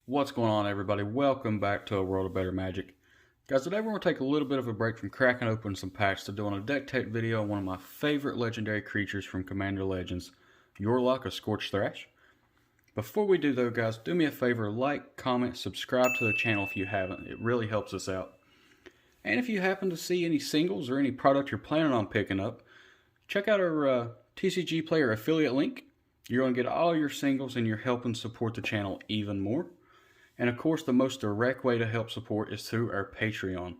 What's going on, everybody? Welcome back to A World of Better Magic. Guys, today we're going to take a little bit of a break from cracking open some packs to doing a deck tech video on one of my favorite legendary creatures from Commander Legends, Yurlok of Scorch Thrash. Before we do though, guys, do me a favor, like, comment, subscribe to the channel if you haven't. It really helps us out. And if you happen to see any singles or any product you're planning on picking up, check out our TCG Player affiliate link. You're going to get all your singles and you're helping support the channel even more. And of course, the most direct way to help support is through our Patreon.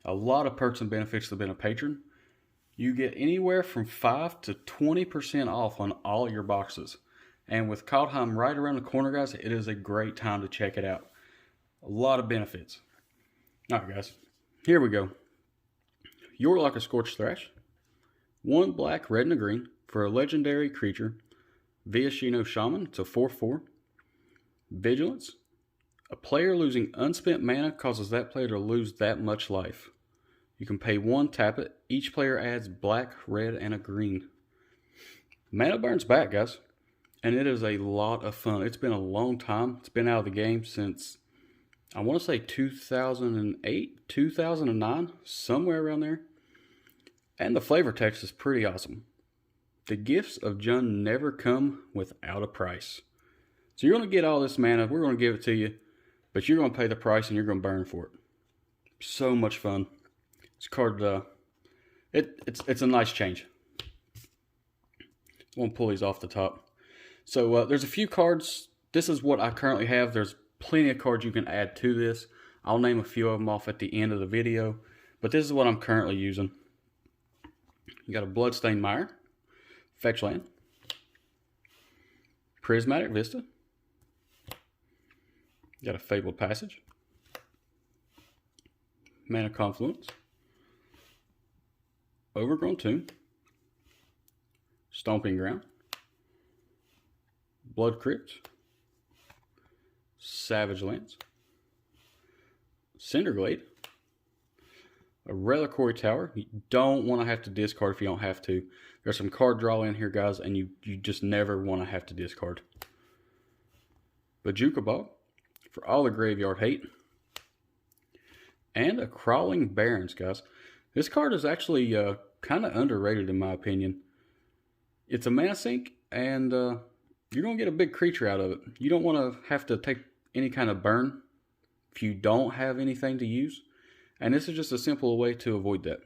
A lot of perks and benefits to being a patron. You get anywhere from 5 to 20% off on all your boxes. And with Kaldheim right around the corner, guys, it is a great time to check it out. A lot of benefits. Alright, guys, here we go. Yurlok of Scorch Thrash. 1 black, red, and a green for a legendary creature. Viashino Shaman. It's a 4/4. Vigilance. A player losing unspent mana causes that player to lose that much life. You can pay 1, tap it. Each player adds black, red, and a green. Mana Burn's back, guys. And it is a lot of fun. It's been a long time. It's been out of the game since, I want to say 2008, 2009, somewhere around there. And the flavor text is pretty awesome. The gifts of Jund never come without a price. So you're going to get all this mana. We're going to give it to you. But you're going to pay the price and you're going to burn for it. So much fun. This card, it's a nice change. I'm going to pull these off the top. So there's a few cards. This is what I currently have. There's plenty of cards you can add to this. I'll name a few of them off at the end of the video. But this is what I'm currently using. You got a Bloodstained Mire. Fetch land. Prismatic Vista. You got a Fabled Passage. Mana Confluence. Overgrown Tomb. Stomping Ground. Blood Crypt. Savage Lands. Cinder Glade. A Reliquary Tower. You don't want to have to discard if you don't have to. There's some card draw in here, guys, and you just never want to have to discard. Bojuka Bog. For all the graveyard hate. And a Crawling Barrens, guys. This card is actually kind of underrated in my opinion. It's a mana sink, and you're going to get a big creature out of it. You don't want to have to take any kind of burn if you don't have anything to use. And this is just a simple way to avoid that.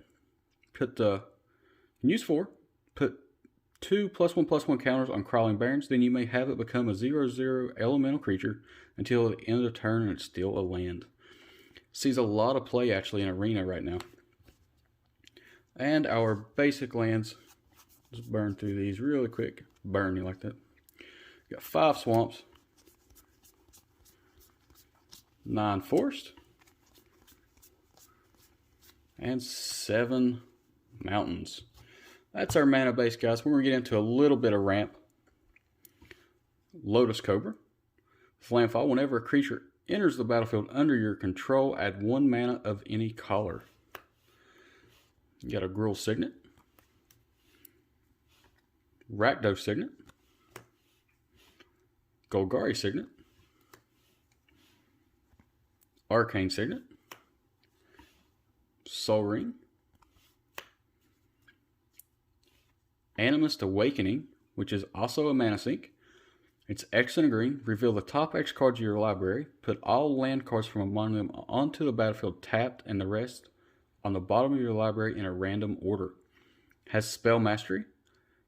Use 4. Put 2 +1/+1 counters on Crawling Barrens, then you may have it become a 0/0 elemental creature until the end of the turn and it's still a land. Sees a lot of play actually in Arena right now. And our basic lands, just burn through these really quick. Burn you like that. Got 5 swamps, 9 forest, and 7 mountains. That's our mana base, guys. We're going to get into a little bit of ramp. Lotus Cobra. Landfall. Whenever a creature enters the battlefield under your control, add 1 mana of any color. You got a Gruul Signet. Rakdos Signet. Golgari Signet. Arcane Signet. Sol Ring. Animist Awakening, which is also a mana sink. It's X and a green. Reveal the top X cards of your library. Put all land cards from among them onto the battlefield tapped and the rest on the bottom of your library in a random order. Has Spell Mastery.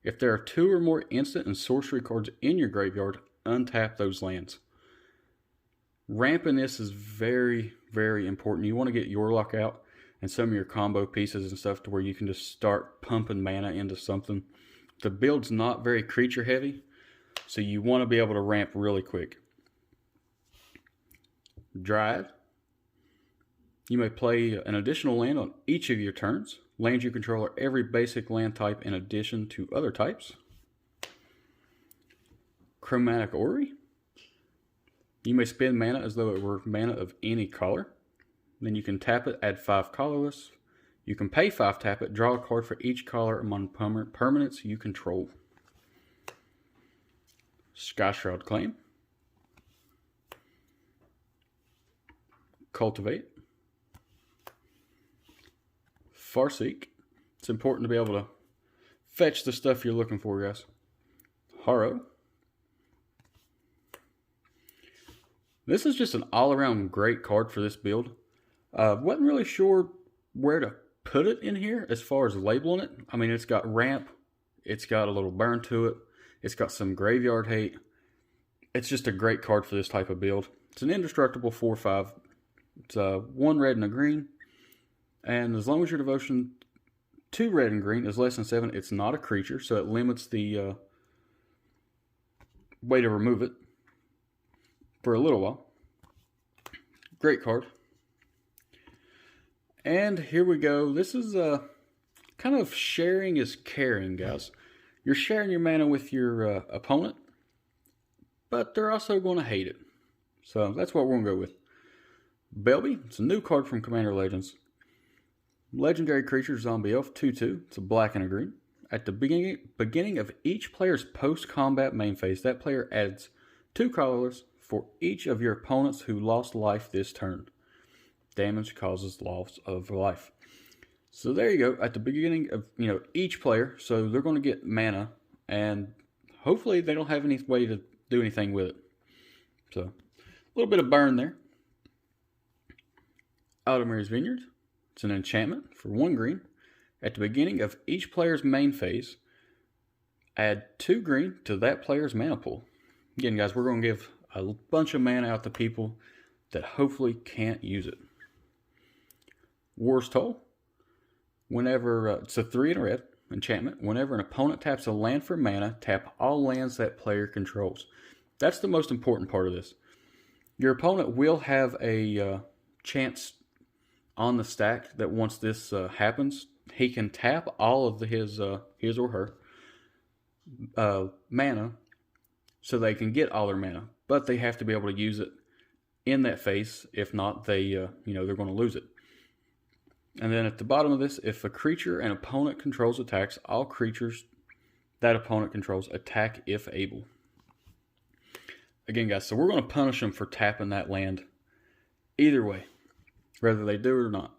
If there are 2 or more instant and sorcery cards in your graveyard, untap those lands. Ramping this is very, very important. You want to get Yurlok out and some of your combo pieces and stuff to where you can just start pumping mana into something. The build's not very creature heavy, so you want to be able to ramp really quick. Dryad. You may play an additional land on each of your turns. Lands you control are every basic land type in addition to other types. Chromatic Orrery. You may spend mana as though it were mana of any color. Then you can tap it, add 5 colorless. You can pay 5 tap it, draw a card for each color among permanents you control. Skyshroud Claim. Cultivate. Farseek. It's important to be able to fetch the stuff you're looking for, guys. Harrow. This is just an all-around great card for this build. Wasn't really sure where to put it in here as far as labeling it. I mean, it's got ramp. It's got a little burn to it. It's got some graveyard hate. It's just a great card for this type of build. It's an indestructible 4/5. It's 1 red and a green. And as long as your devotion 2 red and green is less than 7, it's not a creature, so it limits the way to remove it for a little while. Great card. And here we go. This is kind of sharing is caring, guys. You're sharing your mana with your opponent, but they're also going to hate it. So that's what we're going to go with. Belbe. It's a new card from Commander Legends. Legendary creature, zombie elf, 2/2. It's a black and a green. At the beginning of each player's post-combat main phase, that player adds 2 colorless for each of your opponents who lost life this turn. Damage causes loss of life. So there you go. At the beginning of each player, so they're going to get mana, and hopefully they don't have any way to do anything with it. So a little bit of burn there. Aldmir's Vineyard. It's an enchantment for 1 green. At the beginning of each player's main phase, add 2 green to that player's mana pool. Again, guys, we're going to give a bunch of mana out to people that hopefully can't use it. War's Toll. Whenever it's a 3 and a red enchantment. Whenever an opponent taps a land for mana, tap all lands that player controls. That's the most important part of this. Your opponent will have a chance on the stack that once this happens, he can tap all of his or her mana, so they can get all their mana. But they have to be able to use it in that phase. If not, they they're going to lose it. And then at the bottom of this, if a creature an opponent controls attacks, all creatures that opponent controls attack if able. Again, guys, so we're going to punish them for tapping that land either way, whether they do it or not.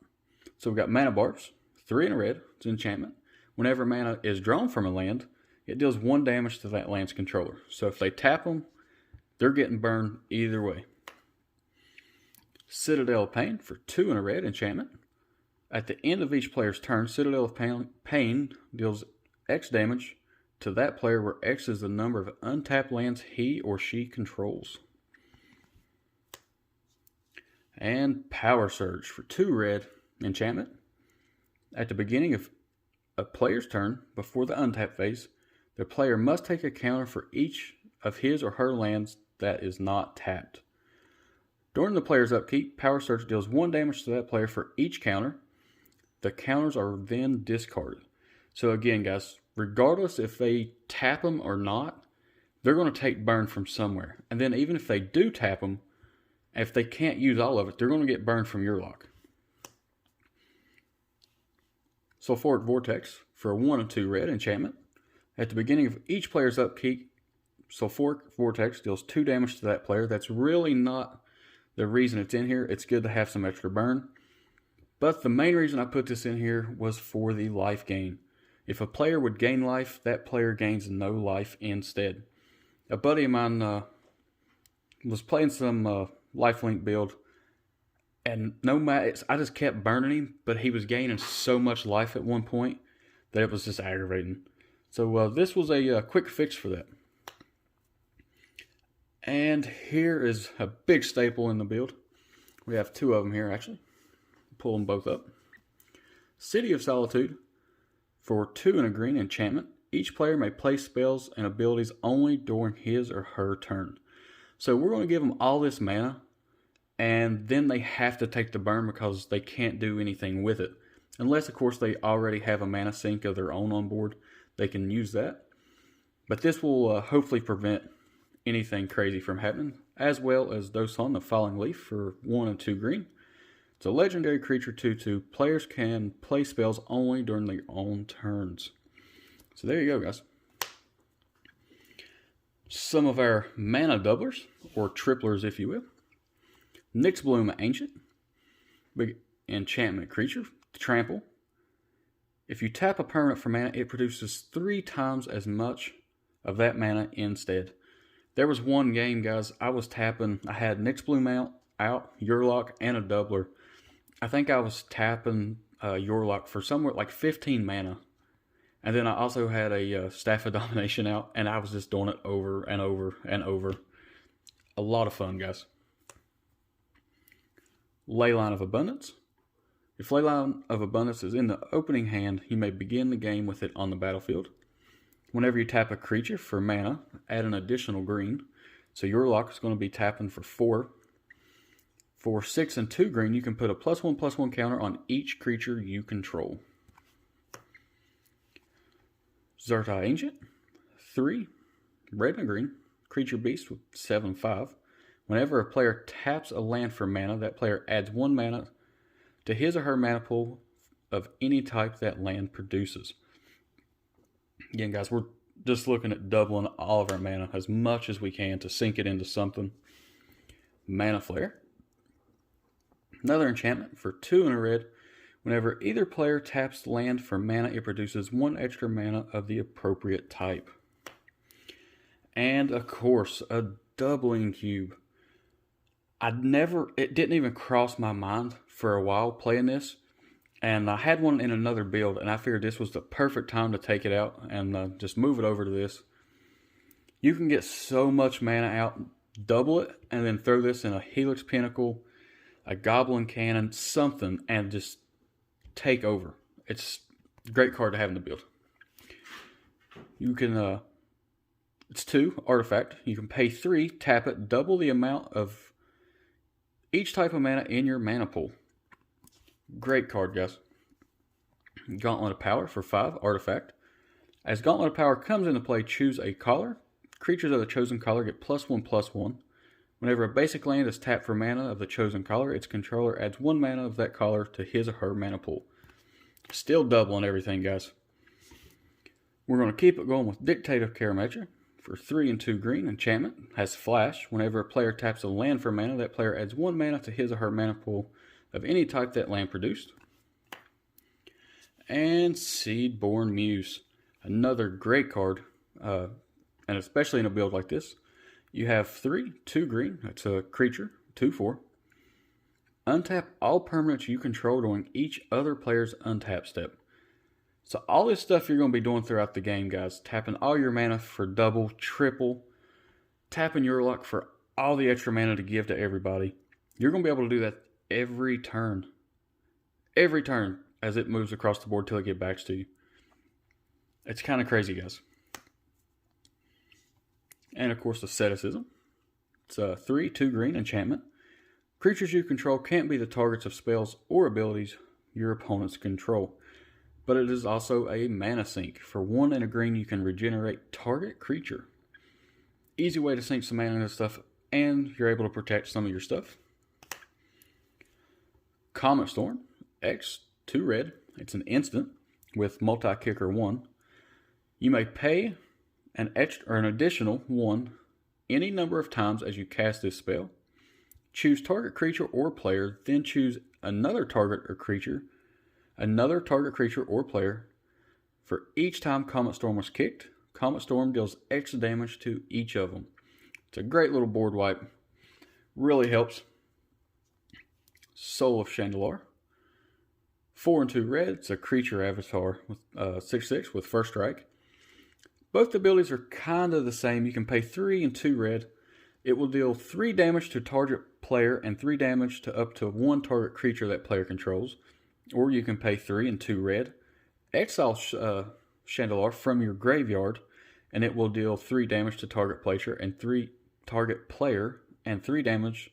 So we've got Mana Barbs, 3 and a red. It's an enchantment. Whenever mana is drawn from a land, it deals 1 damage to that land's controller. So if they tap them, they're getting burned either way. Citadel of Pain for 2 and a red enchantment. At the end of each player's turn, Citadel of Pain deals X damage to that player, where X is the number of untapped lands he or she controls. And Power Surge for 2 red enchantment. At the beginning of a player's turn, before the untap phase, the player must take a counter for each of his or her lands that is not tapped. During the player's upkeep, Power Surge deals 1 damage to that player for each counter. The counters are then discarded. So again, guys, regardless if they tap them or not, they're going to take burn from somewhere. And then even if they do tap them, if they can't use all of it, they're going to get burned from Yurlok. Sulfuric Vortex for a 1 and 2 red enchantment. At the beginning of each player's upkeep, Sulfuric Vortex deals 2 damage to that player. That's really not the reason it's in here. It's good to have some extra burn. But the main reason I put this in here was for the life gain. If a player would gain life, that player gains no life instead. A buddy of mine was playing some lifelink build, and I just kept burning him, but he was gaining so much life at one point that it was just aggravating. So this was a quick fix for that. And here is a big staple in the build. We have 2 of them here, actually. Pull them both up. City of Solitude for 2 and a green enchantment. Each player may play spells and abilities only during his or her turn. So we're going to give them all this mana, and then they have to take the burn because they can't do anything with it. Unless, of course, they already have a mana sink of their own on board. They can use that. But this will hopefully prevent anything crazy from happening, as well as Dosan, the Falling Leaf, for 1 and 2 green. It's a legendary creature 2/2. Players can play spells only during their own turns. So there you go, guys. Some of our mana doublers, or triplers if you will. Nyxbloom Ancient. Big enchantment creature. Trample. If you tap a permanent for mana, it produces 3 times as much of that mana instead. There was one game, guys, I was tapping. I had Nyxbloom out, Yurlok, and a doubler. I think I was tapping Yurlok for somewhere like 15 mana. And then I also had a Staff of Domination out, and I was just doing it over and over and over. A lot of fun, guys. Leyline of Abundance. If Leyline of Abundance is in the opening hand, you may begin the game with it on the battlefield. Whenever you tap a creature for mana, add an additional green. So Yurlok is going to be tapping for 4. For 6 and 2 green, you can put a +1/+1 counter on each creature you control. Zhur-Tai Ancient, 3, red and a green, creature beast with 7/5. Whenever a player taps a land for mana, that player adds 1 mana to his or her mana pool of any type that land produces. Again, guys, we're just looking at doubling all of our mana as much as we can to sink it into something. Mana Flare. Another enchantment for 2 and a red. Whenever either player taps land for mana, it produces 1 extra mana of the appropriate type. And, of course, a doubling cube. It didn't even cross my mind for a while playing this. And I had one in another build, and I figured this was the perfect time to take it out and just move it over to this. You can get so much mana out, double it, and then throw this in a Helix Pinnacle, a Goblin Cannon, something, and just take over. It's a great card to have in the build. You can, it's 2, artifact. You can pay 3, tap it, double the amount of each type of mana in your mana pool. Great card, guys. Gauntlet of Power for 5, artifact. As Gauntlet of Power comes into play, choose a color. Creatures of the chosen color get +1/+1. Whenever a basic land is tapped for mana of the chosen color, its controller adds 1 mana of that color to his or her mana pool. Still doubling everything, guys. We're going to keep it going with Dictate of Karametra for 3 and 2 green. Enchantment. Has flash. Whenever a player taps a land for mana, that player adds 1 mana to his or her mana pool of any type that land produced. And Seedborn Muse. Another great card, and especially in a build like this. You have 3, 2 green. That's a creature, 2/4. Untap all permanents you control during each other player's untap step. So all this stuff you're going to be doing throughout the game, guys. Tapping all your mana for double, triple. Tapping your luck for all the extra mana to give to everybody. You're going to be able to do that every turn. Every turn as it moves across the board till it gets back to you. It's kind of crazy, guys. And of course, Asceticism. It's a 3, 2 green enchantment. Creatures you control can't be the targets of spells or abilities your opponents control. But it is also a mana sink. For 1 and a green, you can regenerate target creature. Easy way to sink some mana into stuff, and you're able to protect some of your stuff. Comet Storm. X, 2 red. It's an instant with multi-kicker 1. You may pay an additional 1 any number of times as you cast this spell. Choose target creature or player, then choose another target creature or player. For each time Comet Storm was kicked, Comet Storm deals X damage to each of them. It's a great little board wipe. Really helps. Soul of Chandelure. 4 and 2 red. It's a creature avatar with 6/6 with first strike. Both abilities are kind of the same. You can pay 3 and 2 red. It will deal 3 damage to target player and 3 damage to up to 1 target creature that player controls. Or you can pay 3 and 2 red. Exile Chandelure from your graveyard, and it will deal 3 damage to target player and 3 damage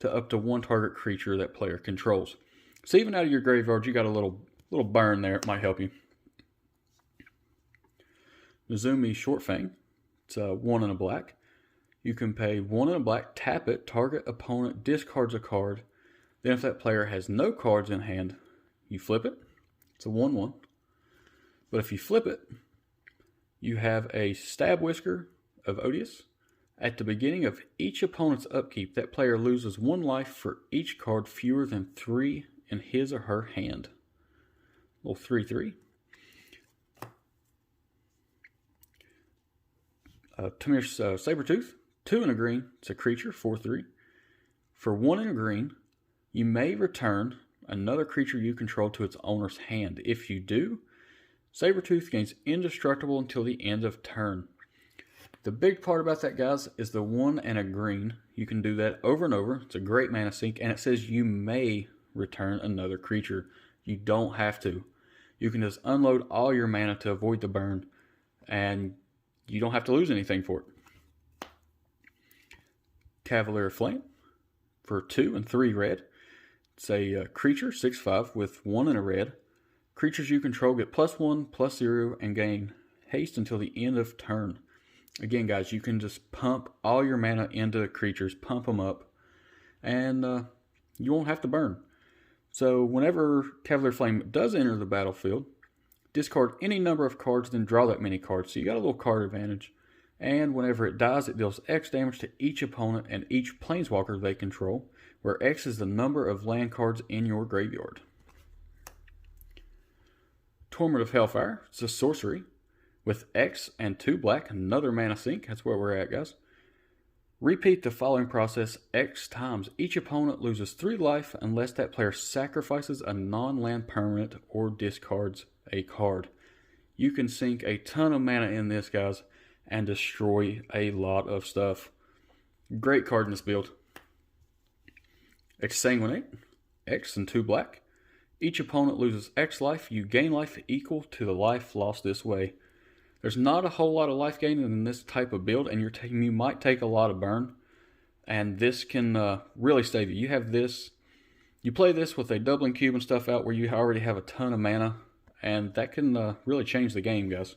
to up to 1 target creature that player controls. So even out of your graveyard, you got a little burn there. It might help you. Nezumi Shortfang. It's 1 and a black. You can pay 1 and a black, tap it, target opponent discards a card, Then if that player has no cards in hand, you flip it. It's a 1/1. But if you flip it, you have a Stab Whisker of Odious. At the beginning of each opponent's upkeep, that player loses 1 life for each card fewer than 3 in his or her hand. Little 3/3. Tamir's Sabertooth, 2 and a green. It's a creature, 4/3. For 1 and a green, you may return another creature you control to its owner's hand. If you do, Sabertooth gains indestructible until the end of turn. The big part about that, guys, is the 1 and a green. You can do that over and over. It's a great mana sink, and it says you may return another creature. You don't have to. You can just unload all your mana to avoid the burn, and you don't have to lose anything for it. Cavalier of Flame for 2 and 3 red. It's a creature, 6/5 with 1 and a red. Creatures you control get +1/+0 and gain haste until the end of turn. Again, guys, you can just pump all your mana into the creatures, pump them up, and you won't have to burn. So whenever Cavalier Flame does enter the battlefield, discard any number of cards, then draw that many cards. So you got a little card advantage. And whenever it dies, it deals X damage to each opponent and each planeswalker they control, where X is the number of land cards in your graveyard. Torment of Hellfire. It's a sorcery with X and 2 black, another mana sink. That's where we're at, guys. Repeat the following process X times. Each opponent loses 3 life unless that player sacrifices a non-land permanent or discards a card. You can sink a ton of mana in this, guys, and destroy a lot of stuff. Great card in this build. Exsanguinate. X and 2 black. Each opponent loses X life. You gain life equal to the life lost this way. There's not a whole lot of life gain in this type of build, and you might take a lot of burn. And this can really save you. You have this. You play this with a doubling cube and stuff out where you already have a ton of mana, and that can really change the game, guys.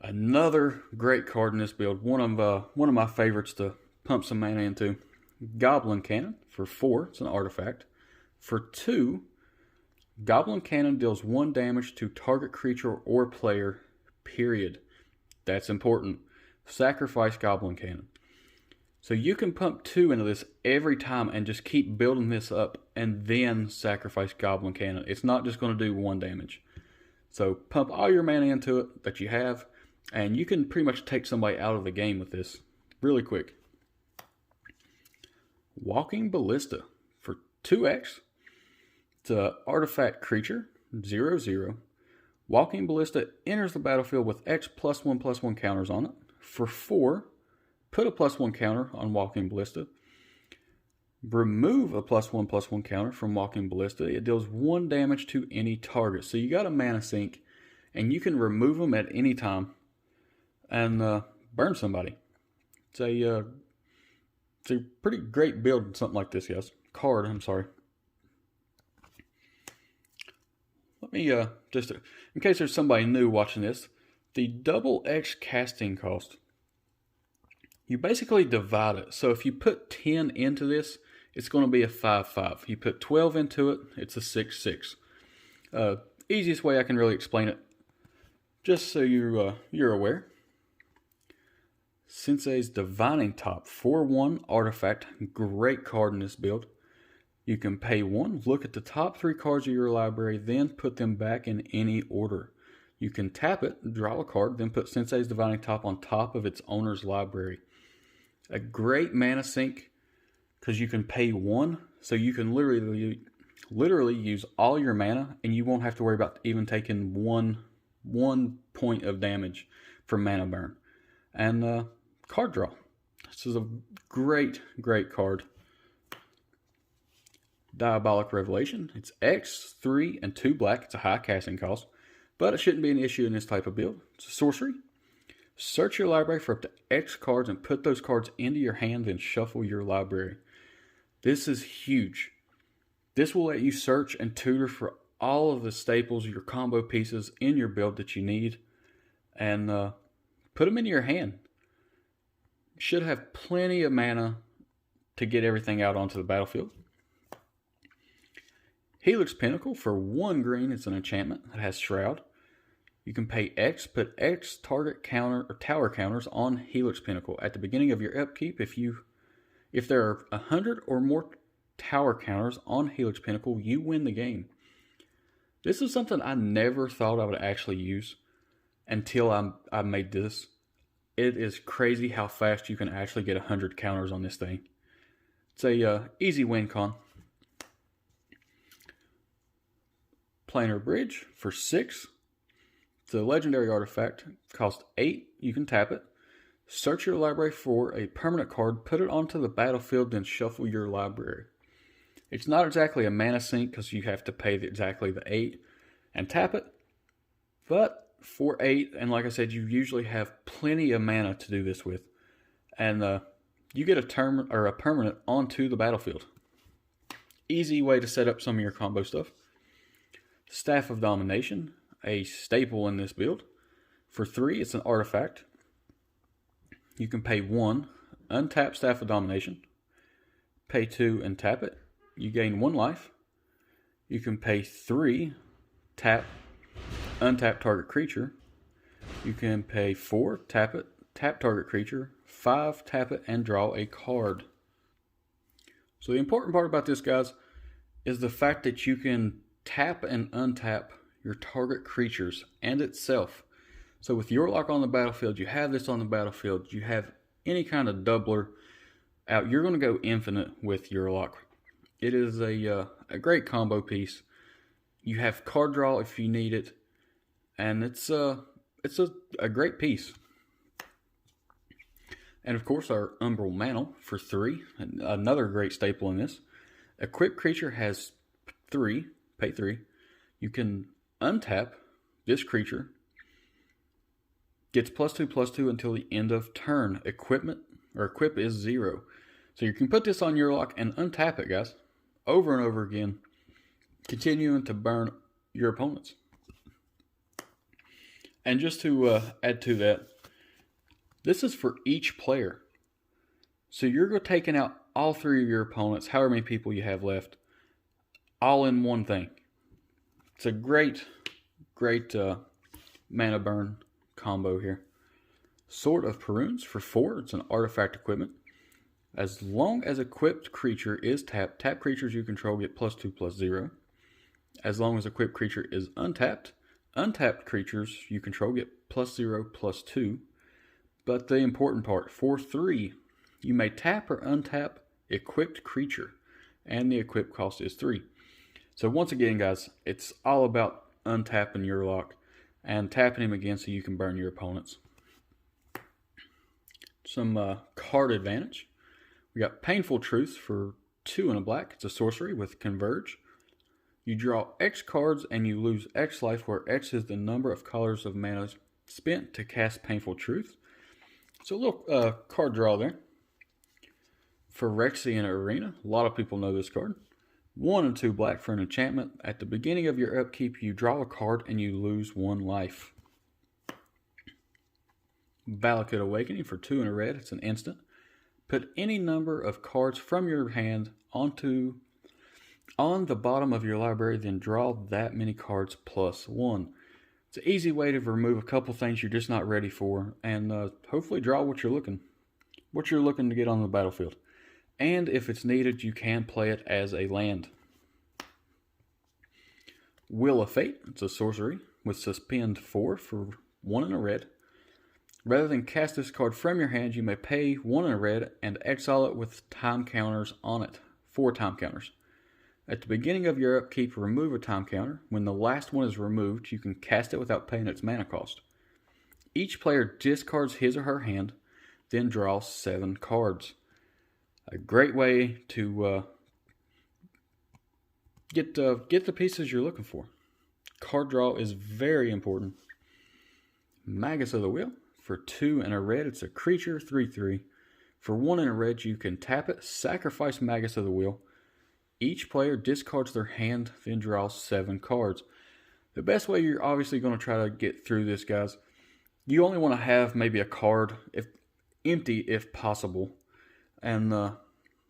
Another great card in this build. One of my favorites to pump some mana into. Goblin Cannon for 4. It's an artifact. For 2, Goblin Cannon deals 1 damage to target creature or player, period. That's important. Sacrifice Goblin Cannon. So you can pump 2 into this every time and just keep building this up and then sacrifice Goblin Cannon. It's not just going to do 1 damage. So pump all your mana into it that you have, and you can pretty much take somebody out of the game with this really quick. Walking Ballista for 2X. It's an artifact creature, 0/0. Walking Ballista enters the battlefield with X +1/+1 counters on it. For 4, put a +1 counter on Walking Ballista. Remove a +1/+1 counter from Walking Ballista. It deals 1 damage to any target. So you got a mana sink, and you can remove them at any time and burn somebody. It's a pretty great build, something like this, guys. Card, I'm sorry. Let me, just in case there's somebody new watching this, the double X casting cost, you basically divide it. So if you put 10 into this, it's going to be a 5/5. You put 12 into it, it's a 6/6. Easiest way I can really explain it, just so you're aware. Sensei's Divining Top, 4/1 artifact, great card in this build. You can pay 1, look at the top 3 cards of your library, then put them back in any order. You can tap it, draw a card, then put Sensei's Divining Top on top of its owner's library. A great mana sink because you can pay 1, so you can literally use all your mana, and you won't have to worry about even taking one point of damage from mana burn. And card draw. This is a great card. Diabolic Revelation. It's X, 3, and 2 black. It's a high casting cost, but it shouldn't be an issue in this type of build. It's a sorcery. Search your library for up to X cards and put those cards into your hand, then shuffle your library. This is huge. This will let you search and tutor for all of the staples, your combo pieces in your build that you need, and put them into your hand. You should have plenty of mana to get everything out onto the battlefield. Helix Pinnacle for 1 green. It's an enchantment. It has Shroud. You can pay X, put X target counter or tower counters on Helix Pinnacle. At the beginning of your upkeep, if there are 100 or more tower counters on Helix Pinnacle, you win the game. This is something I never thought I would actually use until I made this. It is crazy how fast you can actually get 100 counters on this thing. It's a easy win con. Planar Bridge for 6. It's a legendary artifact. Costs 8. You can tap it. Search your library for a permanent card, put it onto the battlefield, then shuffle your library. It's not exactly a mana sink because you have to pay exactly the 8 and tap it. But for 8, and like I said, you usually have plenty of mana to do this with. And you get a permanent onto the battlefield. Easy way to set up some of your combo stuff. Staff of Domination, a staple in this build. For 3, it's an artifact. You can pay 1, untap Staff of Domination. Pay 2 and tap it. You gain 1 life. You can pay 3, tap, untap target creature. You can pay 4, tap it, tap target creature. 5, tap it, and draw a card. So the important part about this, guys, is the fact that you can tap and untap your target creatures and itself. So with Yurlok on the battlefield, you have this on the battlefield, you have any kind of doubler out, you're going to go infinite with Yurlok. It is a great combo piece. You have card draw if you need it, and it's a great piece. And of course our Umbral Mantle for 3, another great staple in this. Equipped creature has 3, pay 3. You can untap this creature. Gets +2/+2 until the end of turn. Equip is 0. So you can put this on Yurlok and untap it, guys. Over and over again. Continuing to burn your opponents. And just to add to that, this is for each player. So you're taking out all 3 of your opponents, however many people you have left, all in one thing. It's a great mana burn combo here. Sword of Perunes for 4. It's an artifact equipment. As long as equipped creature is tapped, tap creatures you control get +2/+0. As long as equipped creature is untapped, untapped creatures you control get +0/+2. But the important part, for 3, you may tap or untap equipped creature, and the equip cost is 3. So once again, guys, it's all about untapping Yurlok and tapping him again so you can burn your opponents. Some card advantage. We got Painful Truth for 2 and a black. It's a sorcery with Converge. You draw X cards and you lose X life, where X is the number of colors of mana spent to cast Painful Truth. So a little card draw there. For Rexian Arena, a lot of people know this card. 1 and 2 black for an enchantment. At the beginning of your upkeep, you draw a card and you lose 1 life. Valakut Awakening for 2 and a red. It's an instant. Put any number of cards from your hand on the bottom of your library, then draw that many cards +1. It's an easy way to remove a couple things you're just not ready for, and hopefully draw what you're looking to get on the battlefield. And if it's needed, you can play it as a land. Wheel of Fate. It's a sorcery with Suspend 4 for 1 and a red. Rather than cast this card from your hand, you may pay 1 and a red and exile it with time counters on it. 4 time counters. At the beginning of your upkeep, remove a time counter. When the last one is removed, you can cast it without paying its mana cost. Each player discards his or her hand, then draws 7 cards. A great way to get the pieces you're looking for. Card draw is very important. Magus of the Wheel for 2 and a red. It's a creature, 3/3. For 1 and a red, you can tap it, sacrifice Magus of the Wheel. Each player discards their hand, then draws 7 cards. The best way you're obviously going to try to get through this, guys, you only want to have maybe a card, if empty if possible, and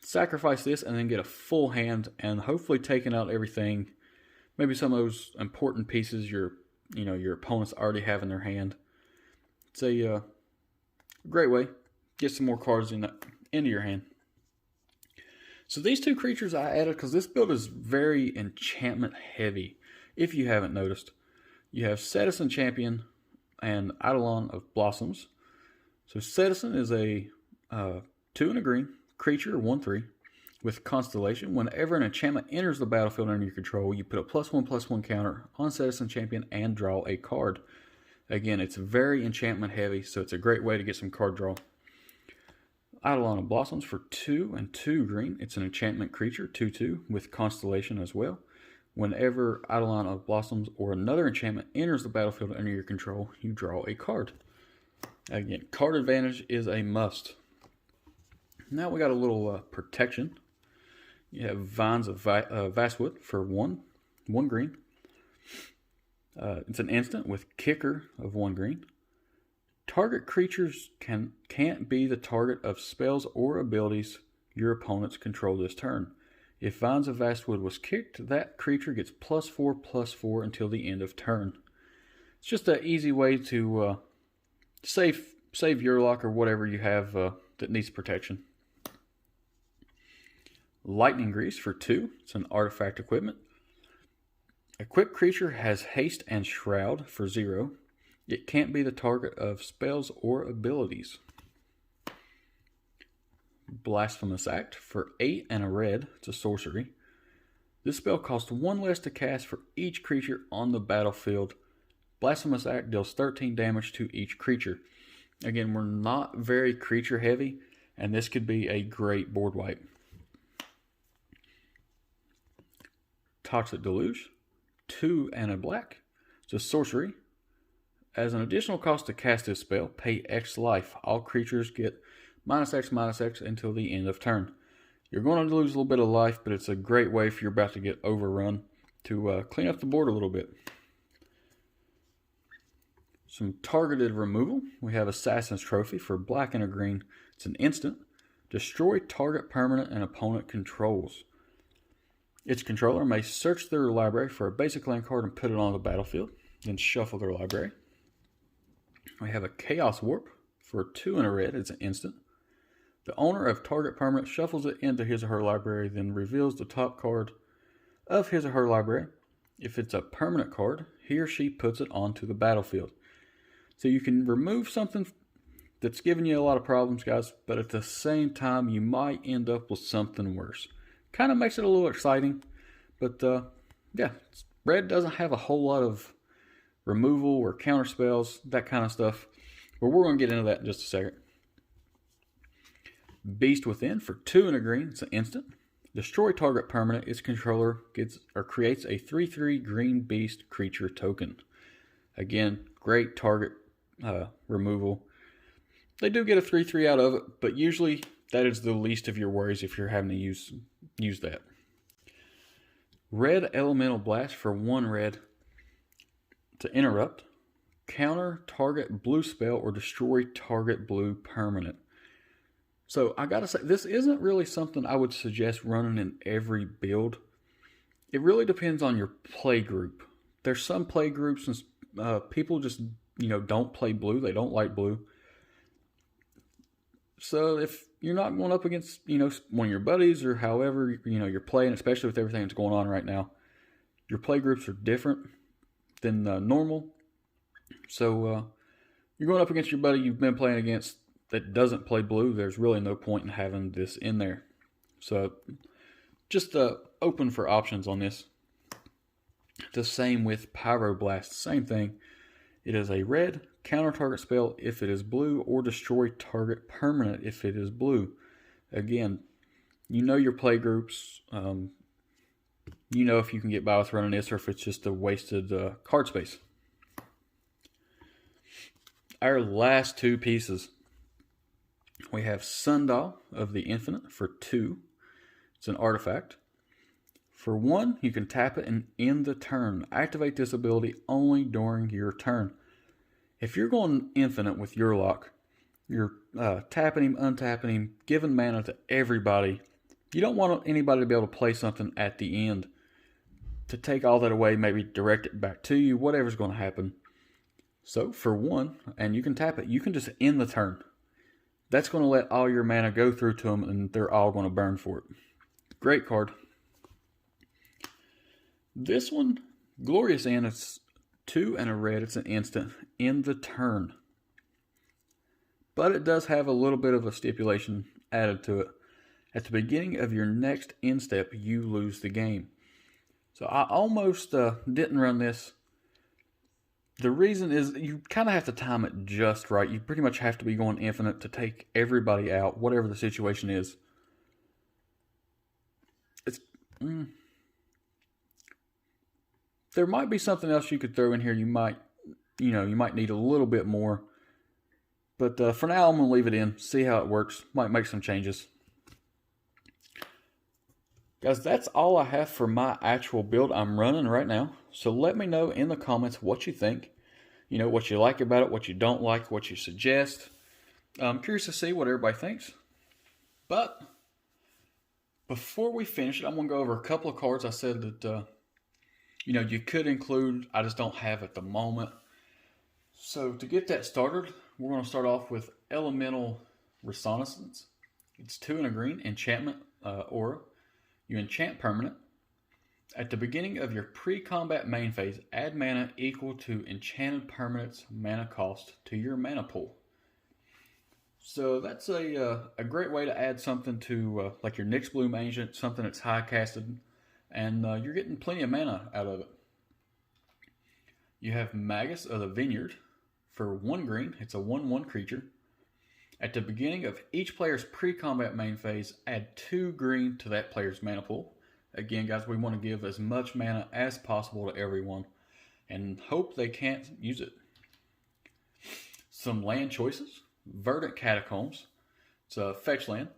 sacrifice this and then get a full hand, and hopefully taking out everything maybe some of those important pieces your opponents already have in their hand. It's a great way. Get some more cards into your hand. So these two creatures I added because this build is very enchantment heavy. If you haven't noticed, you have Citizen Champion and Eidolon of Blossoms. So Citizen is a 2 and a green creature, 1/3, with Constellation. Whenever an enchantment enters the battlefield under your control, you put a +1/+1 counter on Citizen Champion and draw a card. Again, it's very enchantment heavy, so it's a great way to get some card draw. Eidolon of Blossoms for 2 and 2 green. It's an enchantment creature, 2/2, with Constellation as well. Whenever Eidolon of Blossoms or another enchantment enters the battlefield under your control, you draw a card. Again, card advantage is a must. Now we got a little protection. You have Vines of Vastwood for 1 green. It's an instant with Kicker of 1 green. Target creatures can't be the target of spells or abilities your opponents control this turn. If Vines of Vastwood was kicked, that creature gets +4/+4 until the end of turn. It's just an easy way to save Yurlok or whatever you have that needs protection. Lightning Grease for 2. It's an artifact equipment. Equipped creature has Haste and Shroud for 0. It can't be the target of spells or abilities. Blasphemous Act for 8 and a red. It's a sorcery. This spell costs 1 less to cast for each creature on the battlefield. Blasphemous Act deals 13 damage to each creature. Again, we're not very creature heavy, and this could be a great board wipe. Toxic Deluge, 2 and a black. It's a sorcery. As an additional cost to cast this spell, pay X life. All creatures get -X/-X until the end of turn. You're going to lose a little bit of life, but it's a great way if you're about to get overrun to clean up the board a little bit. Some targeted removal. We have Assassin's Trophy for black and a green. It's an instant. Destroy target permanent and opponent controls. Its controller may search their library for a basic land card and put it on the battlefield, then shuffle their library. We have a Chaos Warp for 2 and a red. It's an instant. The owner of target permanent shuffles it into his or her library, then reveals the top card of his or her library. If it's a permanent card, he or she puts it onto the battlefield. So you can remove something that's giving you a lot of problems, guys, but at the same time, you might end up with something worse. Kind of makes it a little exciting, but yeah, red doesn't have a whole lot of removal or counter spells, that kind of stuff. But we're going to get into that in just a second. Beast Within for 2 and a green. It's an instant. Destroy target permanent. Its controller creates a 3/3 green beast creature token. Again, great target removal. They do get a 3/3 out of it, but usually that is the least of your worries if you're having to use that. Red Elemental Blast for 1 red. To interrupt. Counter target blue spell or destroy target blue permanent. So I gotta say, this isn't really something I would suggest running in every build. It really depends on your play group. There's some play groups and people just don't play blue. They don't like blue. So if you're not going up against one of your buddies or however you're playing, especially with everything that's going on right now, your play groups are different than normal. So you're going up against your buddy you've been playing against that doesn't play blue. There's really no point in having this in there. So just open for options on this. The same with Pyroblast. Same thing. It is a red counter target spell if it is blue, or destroy target permanent if it is blue. Again, your play groups. If you can get by with running this or if it's just a wasted card space. Our last two pieces. We have Sundial of the Infinite for 2. It's an artifact. For 1, you can tap it and end the turn. Activate this ability only during your turn. If you're going infinite with Yurlok, you're tapping him, untapping him, giving mana to everybody. You don't want anybody to be able to play something at the end. to take all that away, maybe direct it back to you, whatever's going to happen. So for 1, and you can tap it, you can just end the turn. That's going to let all your mana go through to them, and they're all going to burn for it. Great card. This one, Glorious End, it's 2 and a red. It's an instant. End the turn. But it does have a little bit of a stipulation added to it. At the beginning of your next end step, you lose the game. So I almost didn't run this. The reason is you kind of have to time it just right. You pretty much have to be going infinite to take everybody out, whatever the situation is. There might be something else you could throw in here. You might need a little bit more. But for now, I'm going to leave it in, see how it works. Might make some changes. Guys, that's all I have for my actual build I'm running right now. So let me know in the comments what you think. You know, what you like about it, what you don't like, what you suggest. I'm curious to see what everybody thinks. But before we finish it, I'm going to go over a couple of cards I said that, you could include. I just don't have at the moment. So to get that started, we're going to start off with Elemental Reconnaissance. It's 2 and a green, enchantment aura. You enchant permanent. At the beginning of your pre-combat main phase, add mana equal to enchanted permanent's mana cost to your mana pool. So that's a great way to add something to like your Nyx Bloom Ancient, something that's high casted, and you're getting plenty of mana out of it. You have Magus of the Vineyard for 1 green. It's a 1/1 creature. At the beginning of each player's pre-combat main phase, add 2 green to that player's mana pool. Again, guys, we want to give as much mana as possible to everyone and hope they can't use it. Some land choices. Verdant Catacombs. It's a fetch land.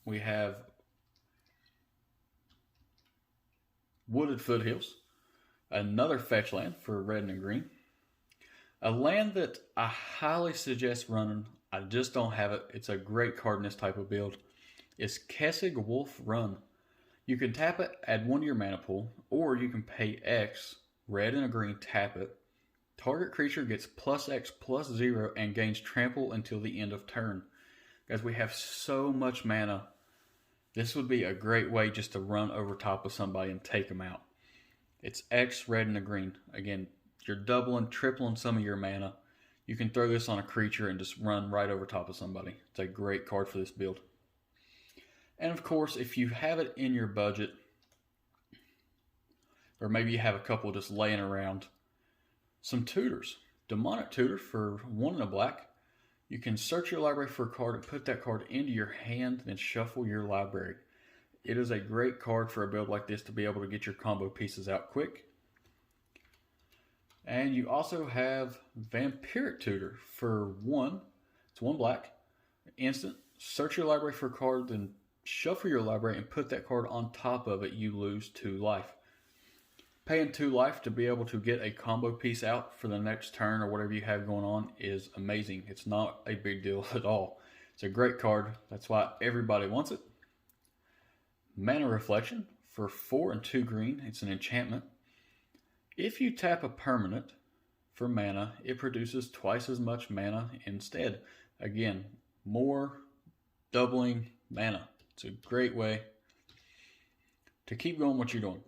We have Wooded Foothills. Another fetch land for red and green. A land that I highly suggest running, I just don't have it. It's a great card in this type of build. It's Kessig Wolf Run. You can tap it, add 1 to your mana pool, or you can pay X, red and a green, tap it. Target creature gets +X/+0 and gains trample until the end of turn. Guys, we have so much mana. This would be a great way just to run over top of somebody and take them out. It's X, red, and a green. Again, you're doubling, tripling some of your mana. You can throw this on a creature and just run right over top of somebody. It's a great card for this build. And of course, if you have it in your budget, or maybe you have a couple just laying around, some tutors. Demonic Tutor for 1 and a black. You can search your library for a card and put that card into your hand, then shuffle your library. It is a great card for a build like this to be able to get your combo pieces out quick. And you also have Vampiric Tutor for 1. It's 1 black. Instant. Search your library for a card, then shuffle your library and put that card on top of it. You lose 2 life. Paying 2 life to be able to get a combo piece out for the next turn or whatever you have going on is amazing. It's not a big deal at all. It's a great card. That's why everybody wants it. Mana Reflection for 4 and 2 green. It's an enchantment. If you tap a permanent for mana, it produces twice as much mana instead. Again, more doubling mana. It's a great way to keep going what you're doing.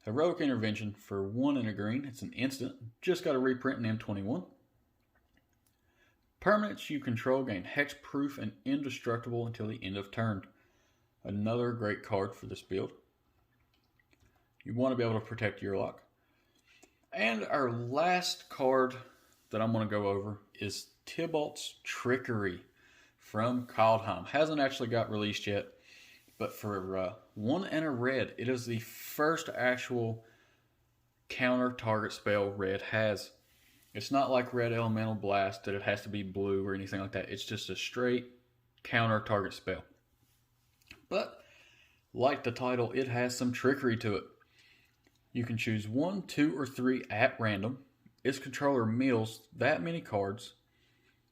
Heroic Intervention for 1 and a green. It's an instant. Just got to reprint an M21. Permanents you control gain hexproof and indestructible until the end of turn. Another great card for this build. You want to be able to protect Yurlok. And our last card that I'm going to go over is Tybalt's Trickery from Kaldheim. Hasn't actually got released yet, but for 1 and a red, it is the first actual counter target spell red has. It's not like Red Elemental Blast that it has to be blue or anything like that. It's just a straight counter target spell. But like the title, it has some trickery to it. You can choose 1, 2, or 3 at random. Its controller mills that many cards.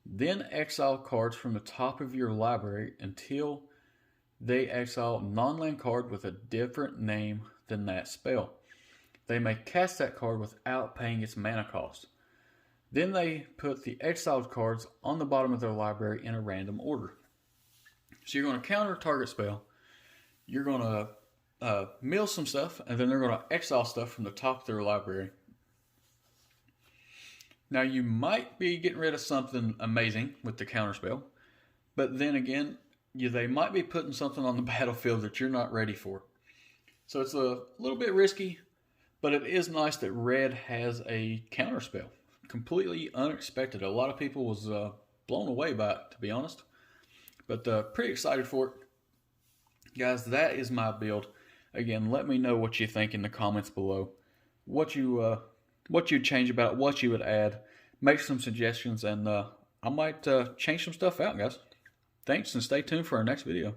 Then exile cards from the top of your library until they exile a non-land card with a different name than that spell. They may cast that card without paying its mana cost. Then they put the exiled cards on the bottom of their library in a random order. So you're going to counter a target spell, you're going to mill some stuff, and then they're going to exile stuff from the top of their library. Now you might be getting rid of something amazing with the counter spell, but then again, they might be putting something on the battlefield that you're not ready for. So it's a little bit risky, but it is nice that red has a counter spell. Completely unexpected. A lot of people was blown away by it, to be honest. But pretty excited for it. Guys, that is my build. Again, let me know what you think in the comments below. What you'd change about it, what you would add. Make some suggestions, and I might change some stuff out, guys. Thanks, and stay tuned for our next video.